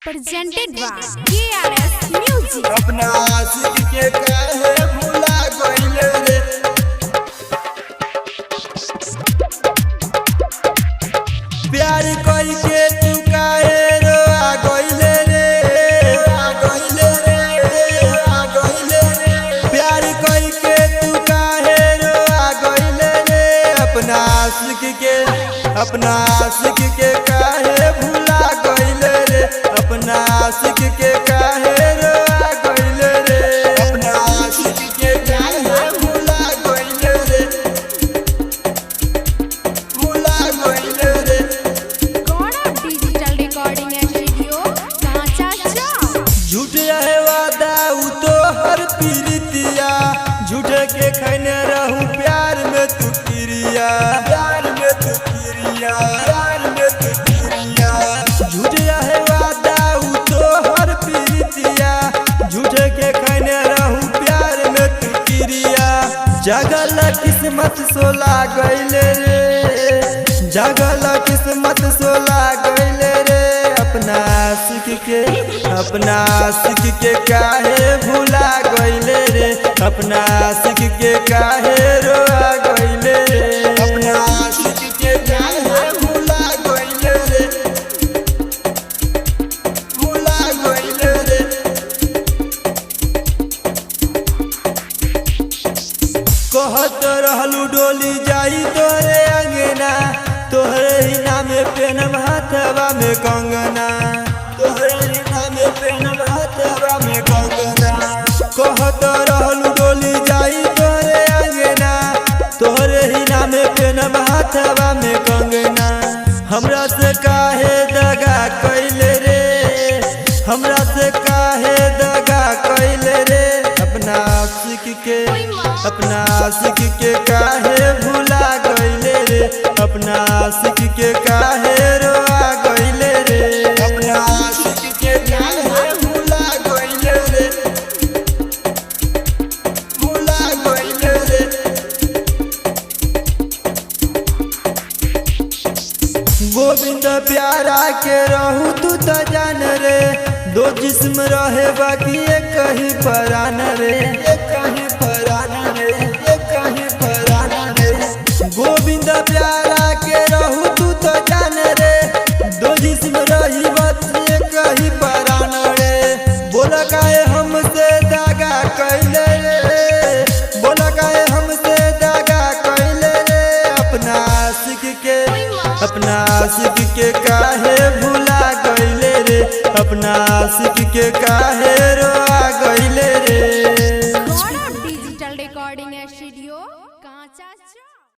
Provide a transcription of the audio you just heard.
presented by KRS Music। अपना आशिक के काहे भुला गइले रे, प्यार कई के तू काहे रोआ गइले रे, आ गइले रे, आ गइले रे, प्यार कई के तू काहे रोआ गइले रे, अपना आशिक के काहे भुला गइले रे, अपना आशिक के काहे रोआ गइले रे, अपना आशिक के काहे भुला गइले रे, भुला गइले रे। गौरव डिजिटल रिकॉर्डिंग स्टूडियो कांचा चौक। झूठ है वादा उ तो हर पीरितिया, झूठे के खैने रहूं प्यार में तू किरिया, प्यार में तू किरिया, प्यार में तू किरिया। झूठ है वादा उ तो हर पीरितिया, झूठे के खैने रहूं प्यार में तू किरिया। जगल किस्मत सोला गइले रे, जगल किस्मत सोला गइले रे, अपना आशिक के काहे भुला गइले रे, अपना आशिक के काहे रोआ गइले रे, अपना आशिक के काहे भुला गइले रे, भुला गइले रे। कहत रहलू डोली जाई तोरे अंगना, तोहरे ही नामे पेनम हाथवा में कंगना, तोहरे ही नामे पेनम हाथवा में कंगना। कहत रहलू डोली जाई तोरे अंगना, तोहरे ही नामे पेनम हाथवा में कंगना। हमरा से काहे दगा कइले रे, हमरा से काहे दगा कइले रे, अपना आशिक के काहे भुला गइले रे, अपना आशिक के काहे रोआ गइले रे, अपना आशिक के काहे भुला गइले रे, भुला गइले रे। गोविंद प्यारा के रहू तू तो जान रे, दो जिस्म रहे बाकी एक ही परान रे, एक ही परान रे, एक ही परान रे। गोविंद प्यारा के रहू तू तो जान रे, दो जिस्म रही बस एक ही परान रे। बोला काहे हमसे दागा कइले रे, बोला काहे हमसे दागा कइले रे, अपना आशिक के काहे भुला गइले रे, अपना आशिक के काहे रोआ गइले रे। गौरव डिजिटल रिकॉर्डिंग स्टूडियो कांचा चौक।